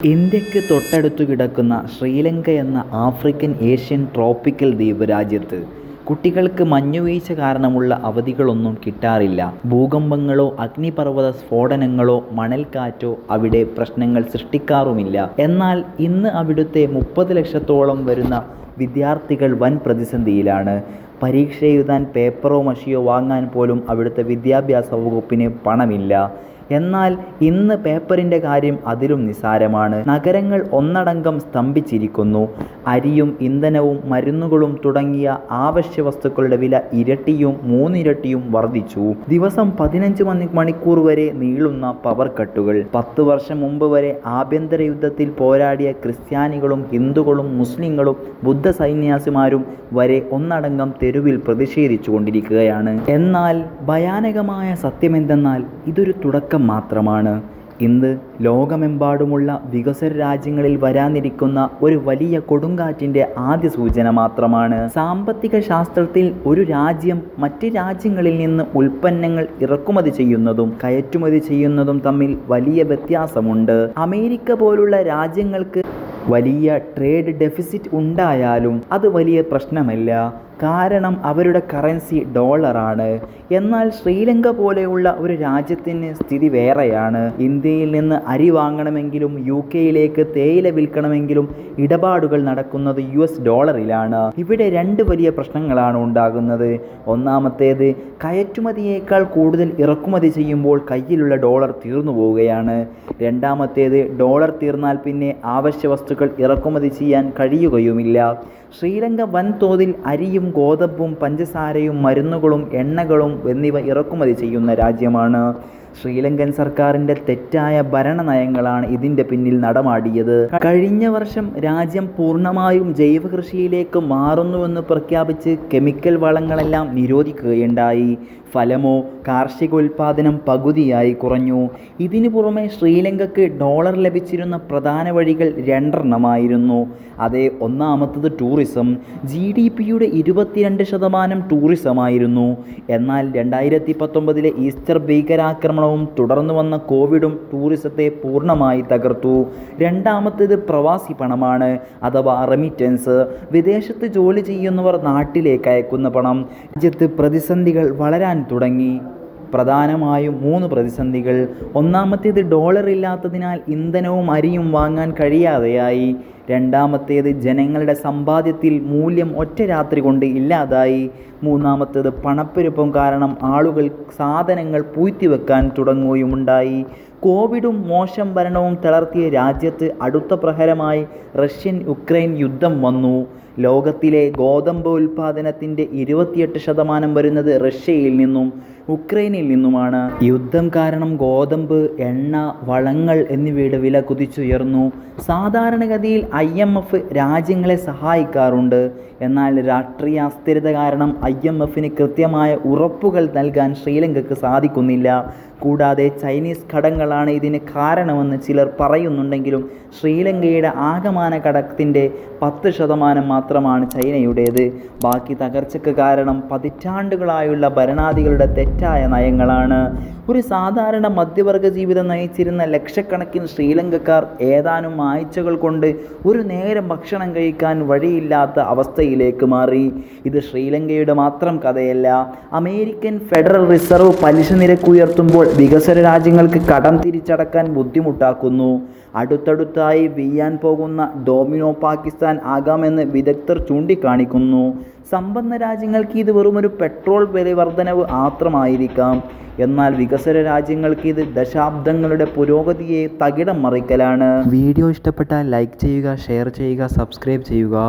ഇന്ത്യക്ക് തൊട്ടടുത്തു കിടക്കുന്ന ശ്രീലങ്ക എന്ന ആഫ്രിക്കൻ ഏഷ്യൻ ട്രോപ്പിക്കൽ ദ്വീപ് രാജ്യത്ത് കുട്ടികൾക്ക് മഞ്ഞുവീഴ്ച കാരണമുള്ള അവധികളൊന്നും കിട്ടാറില്ല. ഭൂകമ്പങ്ങളോ അഗ്നിപർവ്വത സ്ഫോടനങ്ങളോ മണൽക്കാറ്റോ അവിടെ പ്രശ്നങ്ങൾ സൃഷ്ടിക്കാറുമില്ല. എന്നാൽ ഇന്ന് അവിടുത്തെ 30 ലക്ഷത്തോളം വരുന്ന വിദ്യാർത്ഥികൾ വൻ പ്രതിസന്ധിയിലാണ്. പരീക്ഷ എഴുതാൻ പേപ്പറോ മഷിയോ വാങ്ങാൻ പോലും അവിടുത്തെ വിദ്യാഭ്യാസ വകുപ്പിന് പണമില്ല. എന്നാൽ ഇന്ന് പേപ്പറിൻ്റെ കാര്യം അതിലും നിസ്സാരമാണ്. നഗരങ്ങൾ ഒന്നടങ്കം സ്തംഭിച്ചിരിക്കുന്നു. അരിയും ഇന്ധനവും മരുന്നുകളും തുടങ്ങിയ അവശ്യ വസ്തുക്കളുടെ വില ഇരട്ടിയും മൂന്നിരട്ടിയും വർദ്ധിച്ചു. ദിവസം 15 മണിക്കൂർ വരെ നീളുന്ന പവർ കട്ടുകൾ. 10 വർഷം മുമ്പ് വരെ ആഭ്യന്തര യുദ്ധത്തിൽ പോരാടിയ ക്രിസ്ത്യാനികളും ഹിന്ദുക്കളും മുസ്ലിങ്ങളും ബുദ്ധ സന്യാസിമാരും വരെ ഒന്നടങ്കം തെരുവിൽ പ്രതിഷേധിച്ചു കൊണ്ടിരിക്കുകയാണ്. എന്നാൽ ഭയാനകമായ സത്യമെന്തെന്നാൽ ഇതൊരു തുടക്കം മാത്രമാണ്. ഇന്ന് ലോകമെമ്പാടുമുള്ള വികസ്വര രാജ്യങ്ങളിൽ വരാനിരിക്കുന്ന ഒരു വലിയ കൊടുങ്കാറ്റിൻ്റെ ആദ്യ സൂചന മാത്രമാണ്. സാമ്പത്തിക ശാസ്ത്രത്തിൽ ഒരു രാജ്യം മറ്റ് രാജ്യങ്ങളിൽ നിന്ന് ഉൽപ്പന്നങ്ങൾ ഇറക്കുമതി ചെയ്യുന്നതും കയറ്റുമതി ചെയ്യുന്നതും തമ്മിൽ വലിയ വ്യത്യാസമുണ്ട്. അമേരിക്ക പോലുള്ള രാജ്യങ്ങൾക്ക് വലിയ ട്രേഡ് ഡെഫിസിറ്റ് ഉണ്ടായാലും അത് വലിയ പ്രശ്നമല്ല. കാരണം അവരുടെ കറൻസി ഡോളറാണ്. എന്നാൽ ശ്രീലങ്ക പോലെയുള്ള ഒരു രാജ്യത്തിന് സ്ഥിതി വേറെയാണ്. ഇന്ത്യയിൽ നിന്ന് അരി വാങ്ങണമെങ്കിലും UK തേയില വിൽക്കണമെങ്കിലും ഇടപാടുകൾ നടക്കുന്നത് US ഡോളറിലാണ്. ഇവിടെ 2 വലിയ പ്രശ്നങ്ങളാണ് ഉണ്ടാകുന്നത്. ഒന്നാമത്തേത്, കയറ്റുമതിയേക്കാൾ കൂടുതൽ ഇറക്കുമതി ചെയ്യുമ്പോൾ കയ്യിലുള്ള ഡോളർ തീർന്നു പോവുകയാണ്. രണ്ടാമത്തേത്, ഡോളർ തീർന്നാൽ പിന്നെ അവശ്യ വസ്തുക്കൾ ഇറക്കുമതി ചെയ്യാൻ കഴിയുകയുമില്ല. ശ്രീലങ്ക വൻതോതിൽ അരിയും ഗോതമ്പും പഞ്ചസാരയും മരുന്നുകളും എണ്ണകളും എന്നിവ ഇറക്കുമതി ചെയ്യുന്ന രാജ്യമാണ്. ശ്രീലങ്കൻ സർക്കാരിൻ്റെ തെറ്റായ ഭരണ നയങ്ങളാണ് ഇതിൻ്റെ പിന്നിൽ നടമാടിയത്. കഴിഞ്ഞ വർഷം രാജ്യം പൂർണ്ണമായും ജൈവ കൃഷിയിലേക്ക് മാറുന്നുവെന്ന് പ്രഖ്യാപിച്ച് കെമിക്കൽ വളങ്ങളെല്ലാം നിരോധിക്കുകയുണ്ടായി. ഫലമോ കാർഷികോൽപാദനം പകുതിയായി കുറഞ്ഞു. ഇതിനു പുറമെ ശ്രീലങ്കയ്ക്ക് ഡോളർ ലഭിച്ചിരുന്ന പ്രധാന വഴികൾ 2 എണ്ണമായിരുന്നു. ഒന്നാമത്തത് ടൂറിസം. GDPയുടെ 22% ടൂറിസമായിരുന്നു. എന്നാൽ 2019 ഈസ്റ്റർ ഭീകരാക്രമണവും തുടർന്നു വന്ന കോവിഡും ടൂറിസത്തെ പൂർണ്ണമായി തകർത്തു. രണ്ടാമത്തേത് പ്രവാസി പണമാണ്, അഥവാ റെമിറ്റൻസ്. വിദേശത്ത് ജോലി ചെയ്യുന്നവർ നാട്ടിലേക്ക് അയക്കുന്ന പണം. രാജ്യത്ത് പ്രതിസന്ധികൾ വളരാൻ തുടങ്ങി. പ്രധാനമായും 3 പ്രതിസന്ധികൾ. ഒന്നാമത്തേത്, ഡോളർ ഇല്ലാത്തതിനാൽ ഇന്ധനവും അരിയും വാങ്ങാൻ കഴിയാതെയായി. രണ്ടാമത്തേത്, ജനങ്ങളുടെ സമ്പാദ്യത്തിൽ മൂല്യം ഒറ്റ രാത്രി കൊണ്ട് ഇല്ലാതായി. മൂന്നാമത്തേത്, പണപ്പെരുപ്പം കാരണം ആളുകൾ സാധനങ്ങൾ പൂഴ്ത്തിവെക്കാൻ തുടങ്ങുകയുമുണ്ടായി. കോവിഡും മോശം ഭരണവും തളർത്തിയ രാജ്യത്ത് അടുത്ത പ്രഹരമായി റഷ്യൻ-യുക്രൈൻ യുദ്ധം വന്നു. ലോകത്തിലെ ഗോതമ്പ് ഉൽപ്പാദനത്തിൻ്റെ 28% വരുന്നത് റഷ്യയിൽ നിന്നും ഉക്രൈനിൽ നിന്നുമാണ്. യുദ്ധം കാരണം ഗോതമ്പ്, എണ്ണ, വളങ്ങൾ എന്നിവയുടെ വില കുതിച്ചുയർന്നു. സാധാരണഗതിയിൽ IMF രാജ്യങ്ങളെ സഹായിക്കാറുണ്ട്. എന്നാൽ രാഷ്ട്രീയ അസ്ഥിരത കാരണം IMFന് കൃത്യമായ ഉറപ്പുകൾ നൽകാൻ ശ്രീലങ്കയ്ക്ക് സാധിക്കുന്നില്ല. കൂടാതെ ചൈനീസ് കടങ്ങളാണ് ഇതിന് കാരണമെന്ന് ചിലർ പറയുന്നുണ്ടെങ്കിലും ശ്രീലങ്കയുടെ ആകമാന കടത്തിൻ്റെ 10% മാത്രമാണ് ചൈനയുടേത്. ബാക്കി തകർച്ചയ്ക്ക് കാരണം പതിറ്റാണ്ടുകളായുള്ള ഭരണാധികളുടെ തെറ്റായ നയങ്ങളാണ്. ഒരു സാധാരണ മധ്യവർഗ ജീവിതം നയിച്ചിരുന്ന ലക്ഷക്കണക്കിന് ശ്രീലങ്കക്കാർ ഏതാനും ആഴ്ചകൾ കൊണ്ട് ഒരു നേരം ഭക്ഷണം കഴിക്കാൻ വഴിയില്ലാത്ത അവസ്ഥയിലേക്ക് മാറി. ഇത് ശ്രീലങ്കയുടെ മാത്രം കഥയല്ല. അമേരിക്കൻ ഫെഡറൽ റിസർവ് പലിശ നിരക്ക് ഉയർത്തുമ്പോൾ വികസ്വര രാജ്യങ്ങൾക്ക് കടം തിരിച്ചടക്കാൻ ബുദ്ധിമുട്ടാക്കുന്നു. അടുത്തടുത്തായി വീഴാൻ പോകുന്ന ഡോമിനോ പാകിസ്ഥാൻ ആകാമെന്ന് വിദഗ്ധർ ചൂണ്ടിക്കാണിക്കുന്നു. സമ്പന്ന രാജ്യങ്ങൾക്ക് ഇത് വെറുമൊരു പെട്രോൾ വില വർധനവ് മാത്രമായിരിക്കാം. എന്നാൽ വികസ്വര രാജ്യങ്ങൾക്ക് ഇത് ദശാബ്ദങ്ങളുടെ പുരോഗതിയെ തകിടം മറിക്കലാണ്. വീഡിയോ ഇഷ്ടപ്പെട്ടാൽ ലൈക്ക് ചെയ്യുക, ഷെയർ ചെയ്യുക, സബ്സ്ക്രൈബ് ചെയ്യുക.